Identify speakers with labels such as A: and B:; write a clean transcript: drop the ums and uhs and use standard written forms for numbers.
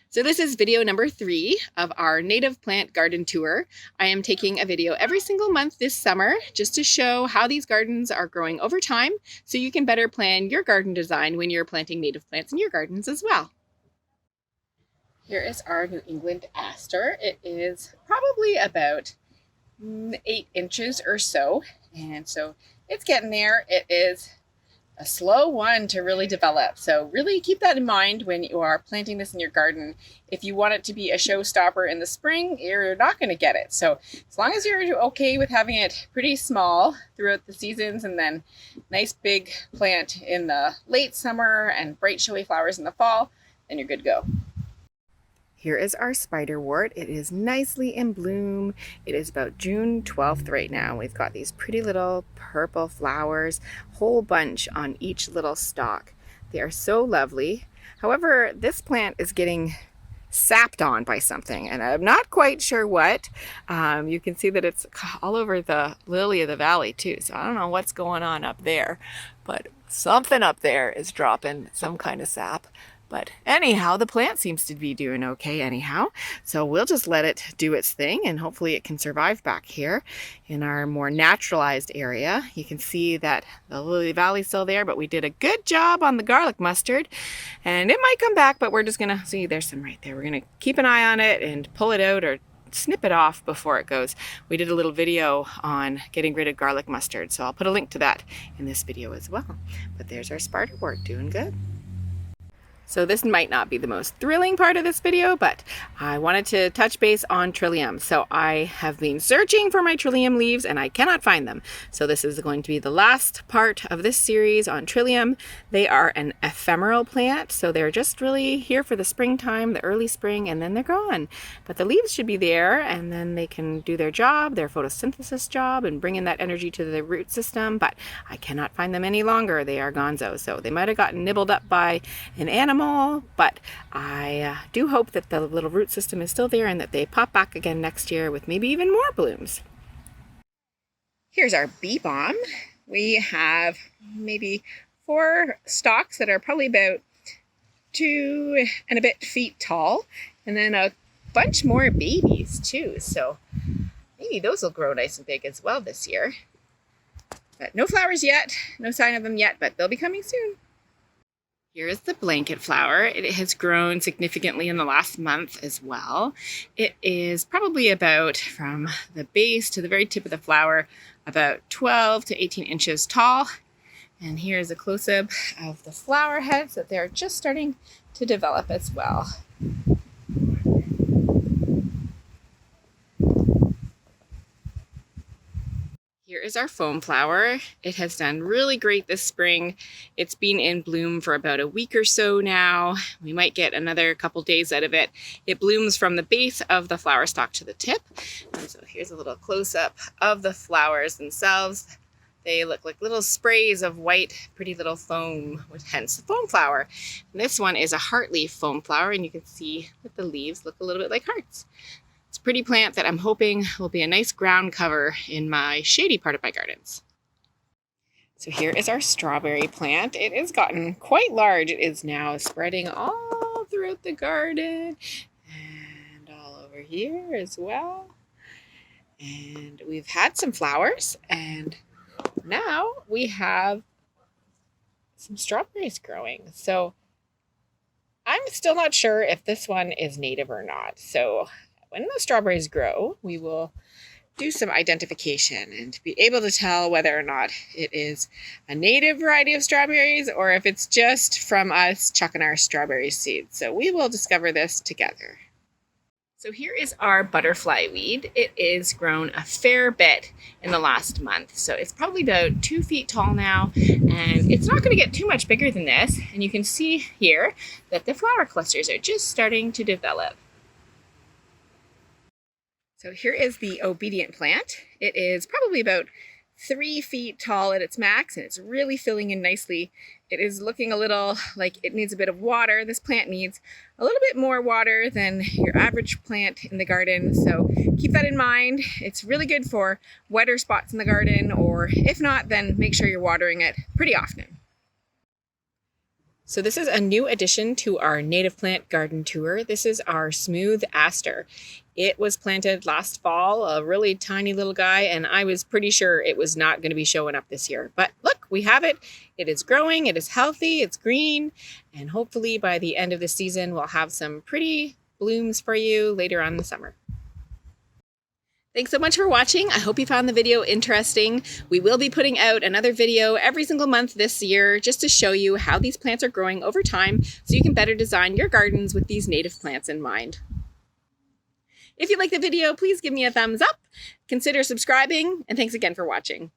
A: So this is video number 3 of our native plant garden tour. I am taking a video every single month this summer just to show how these gardens are growing over time so you can better plan your garden design when you're planting native plants in your gardens as well. Here is our New England Aster. It is probably about 8 inches or so, and so it's getting there. It is a slow one to really develop. So really keep that in mind when you are planting this in your garden. If you want it to be a showstopper in the spring, you're not going to get it. So as long as you're okay with having it pretty small throughout the seasons and then nice big plant in the late summer and bright showy flowers in the fall, then you're good to go. Here is our Spiderwort. It is nicely in bloom. It is about June 12th right now. We've got these pretty little purple flowers, whole bunch on each little stalk. They are so lovely. However, this plant is getting sapped on by something, and I'm not quite sure what. You can see that it's all over the lily of the valley too, so I don't know what's going on up there, but something up there is dropping some kind of sap. But anyhow, the plant seems to be doing okay anyhow. So we'll just let it do its thing and hopefully it can survive back here in our more naturalized area. You can see that the lily valley is still there, but we did a good job on the garlic mustard and it might come back, but we're just gonna see, there's some right there. We're gonna keep an eye on it and pull it out or snip it off before it goes. We did a little video on getting rid of garlic mustard, so I'll put a link to that in this video as well. But there's our Spiderwort doing good. So this might not be the most thrilling part of this video, but I wanted to touch base on Trillium. So I have been searching for my Trillium leaves and I cannot find them. So this is going to be the last part of this series on Trillium. They are an ephemeral plant, so they're just really here for the springtime, the early spring, and then they're gone. But the leaves should be there and then they can do their job, their photosynthesis job, and bring in that energy to the root system, but I cannot find them any longer. They are gonzo. So they might have gotten nibbled up by an animal, but I do hope that the little root system is still there and that they pop back again next year with maybe even more blooms. Here's our beebalm. We have maybe 4 stalks that are probably about 2 and a bit feet tall, and then a bunch more babies too, so maybe those will grow nice and big as well this year. But no flowers yet, no sign of them yet, but they'll be coming soon. Here is the blanket flower. It has grown significantly in the last month as well. It is probably about, from the base to the very tip of the flower, about 12 to 18 inches tall. And here's a close-up of the flower heads that they're just starting to develop as well. Here is our Foamflower. It has done really great this spring. It's been in bloom for about a week or so now. We might get another couple days out of it. It blooms from the base of the flower stalk to the tip. And so here's a little close-up of the flowers themselves. They look like little sprays of white, pretty little foam, hence the Foamflower. And this one is a heart leaf Foamflower, and you can see that the leaves look a little bit like hearts. It's a pretty plant that I'm hoping will be a nice ground cover in my shady part of my gardens. So here is our strawberry plant. It has gotten quite large. It is now spreading all throughout the garden and all over here as well. And we've had some flowers and now we have some strawberries growing. So I'm still not sure if this one is native or not. So when the strawberries grow, we will do some identification and be able to tell whether or not it is a native variety of strawberries or if it's just from us chucking our strawberry seeds. So we will discover this together. So here is our butterfly weed. It is grown a fair bit in the last month. So it's probably about 2 feet tall now, and it's not going to get too much bigger than this. And you can see here that the flower clusters are just starting to develop. So here is the obedient plant. It is probably about 3 feet tall at its max, and it's really filling in nicely. It is looking a little like it needs a bit of water. This plant needs a little bit more water than your average plant in the garden, so keep that in mind. It's really good for wetter spots in the garden, or if not, then make sure you're watering it pretty often. So this is a new addition to our native plant garden tour. This is our smooth aster. It was planted last fall, a really tiny little guy, and I was pretty sure it was not going to be showing up this year. But look, we have it. It is growing, it is healthy, it's green, and hopefully by the end of the season, we'll have some pretty blooms for you later on in the summer. Thanks so much for watching. I hope you found the video interesting. We will be putting out another video every single month this year just to show you how these plants are growing over time so you can better design your gardens with these native plants in mind. If you like the video, please give me a thumbs up, consider subscribing, and thanks again for watching.